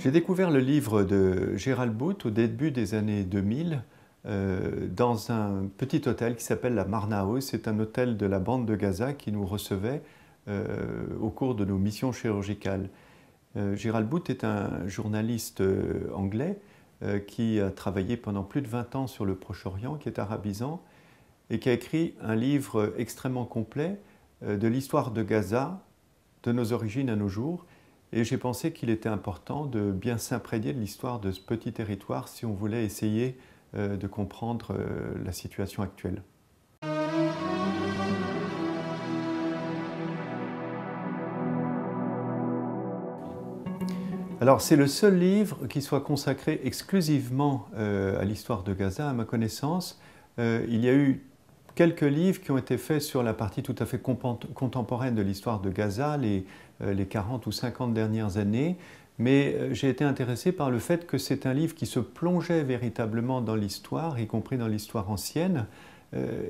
J'ai découvert le livre de Gerald Booth au début des années 2000 dans un petit hôtel qui s'appelle la Marna House. C'est un hôtel de la bande de Gaza qui nous recevait au cours de nos missions chirurgicales. Gerald Booth est un journaliste anglais qui a travaillé pendant plus de 20 ans sur le Proche-Orient, qui est arabisant, et qui a écrit un livre extrêmement complet de l'histoire de Gaza, de nos origines à nos jours. Et j'ai pensé qu'il était important de bien s'imprégner de l'histoire de ce petit territoire si on voulait essayer de comprendre la situation actuelle. Alors c'est le seul livre qui soit consacré exclusivement à l'histoire de Gaza, à ma connaissance. Il y a eu quelques livres qui ont été faits sur la partie tout à fait contemporaine de l'histoire de Gaza, les 40 ou 50 dernières années, mais j'ai été intéressé par le fait que c'est un livre qui se plongeait véritablement dans l'histoire, y compris dans l'histoire ancienne,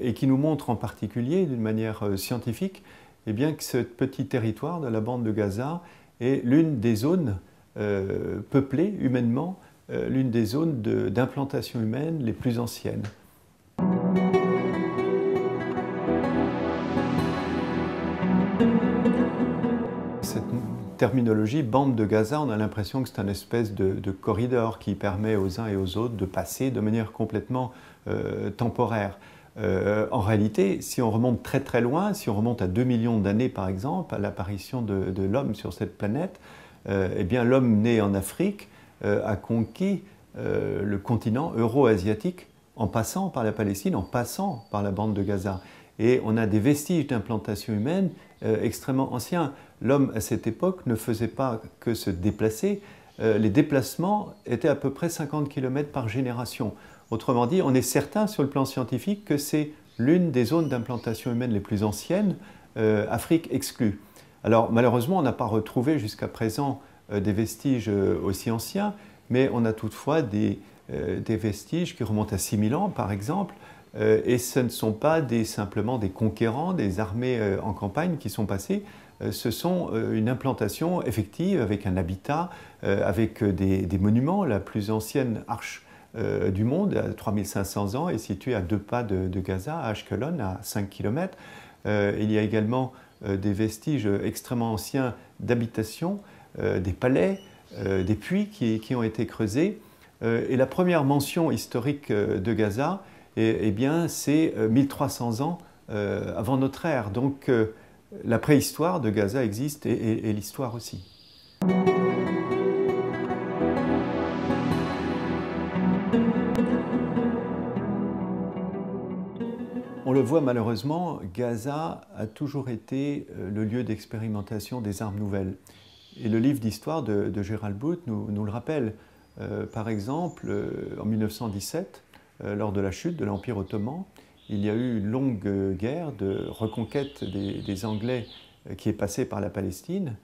et qui nous montre en particulier, d'une manière scientifique, eh bien, que ce petit territoire de la bande de Gaza est l'une des zones peuplées humainement, l'une des zones d'implantation humaine les plus anciennes. Cette terminologie bande de Gaza, on a l'impression que c'est un espèce de corridor qui permet aux uns et aux autres de passer de manière complètement temporaire. En réalité, si on remonte très très loin, si on remonte à 2 millions d'années par exemple, à l'apparition de l'homme sur cette planète, eh bien l'homme né en Afrique a conquis le continent euro-asiatique en passant par la Palestine, en passant par la bande de Gaza. Et on a des vestiges d'implantation humaine extrêmement anciens. L'homme, à cette époque, ne faisait pas que se déplacer. Les déplacements étaient à peu près 50 km par génération. Autrement dit, on est certain sur le plan scientifique que c'est l'une des zones d'implantation humaine les plus anciennes, Afrique exclue. Alors malheureusement, on n'a pas retrouvé jusqu'à présent des vestiges aussi anciens, mais on a toutefois des vestiges qui remontent à 6000 ans, par exemple, et ce ne sont pas simplement des conquérants, des armées en campagne qui sont passées, ce sont une implantation effective avec un habitat, avec des monuments. La plus ancienne arche du monde, à 3500 ans, est située à 2 pas de Gaza, à Ashkelon, à 5 km. Il y a également des vestiges extrêmement anciens d'habitation, des palais, des puits qui ont été creusés. Et la première mention historique de Gaza, eh bien, c'est 1300 ans avant notre ère. Donc la préhistoire de Gaza existe et l'histoire aussi. On le voit malheureusement, Gaza a toujours été le lieu d'expérimentation des armes nouvelles. Et le livre d'histoire de Gerald Booth nous le rappelle. Par exemple, en 1917, lors de la chute de l'Empire ottoman, il y a eu une longue guerre de reconquête des Anglais qui est passée par la Palestine.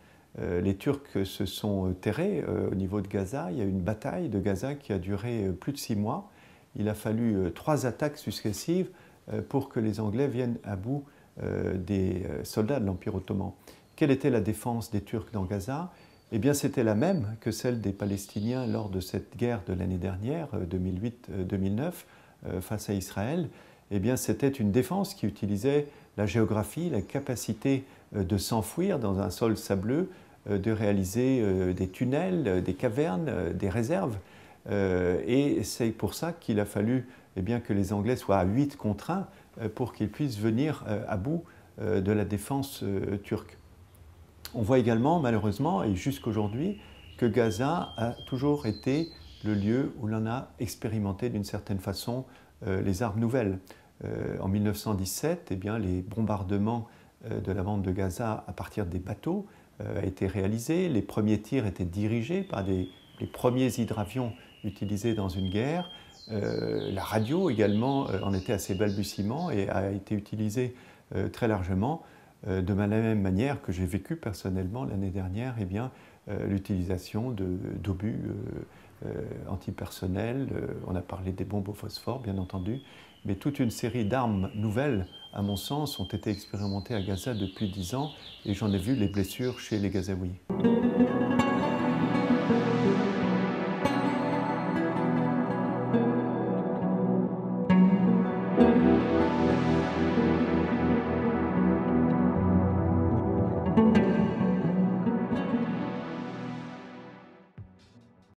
Les Turcs se sont terrés au niveau de Gaza. Il y a eu une bataille de Gaza qui a duré plus de 6 mois. Il a fallu 3 attaques successives pour que les Anglais viennent à bout des soldats de l'Empire ottoman. Quelle était la défense des Turcs dans Gaza? Eh bien, c'était la même que celle des Palestiniens lors de cette guerre de l'année dernière, 2008-2009, face à Israël. Eh bien, c'était une défense qui utilisait la géographie, la capacité de s'enfouir dans un sol sableux, de réaliser des tunnels, des cavernes, des réserves. Et c'est pour ça qu'il a fallu eh bien, que les Anglais soient à 8 contre 1 pour qu'ils puissent venir à bout de la défense turque. On voit également, malheureusement, et jusqu'aujourd'hui, que Gaza a toujours été le lieu où l'on a expérimenté d'une certaine façon les armes nouvelles. En 1917, eh bien, les bombardements de la bande de Gaza à partir des bateaux a été réalisé. Les premiers tirs étaient dirigés par les premiers hydravions utilisés dans une guerre. La radio également en était à ses balbutiements et a été utilisée très largement. De la même manière que j'ai vécu personnellement l'année dernière eh bien, l'utilisation d'obus antipersonnels. On a parlé des bombes au phosphore, bien entendu, mais toute une série d'armes nouvelles, à mon sens, ont été expérimentées à Gaza depuis 10 ans et j'en ai vu les blessures chez les Gazaouis.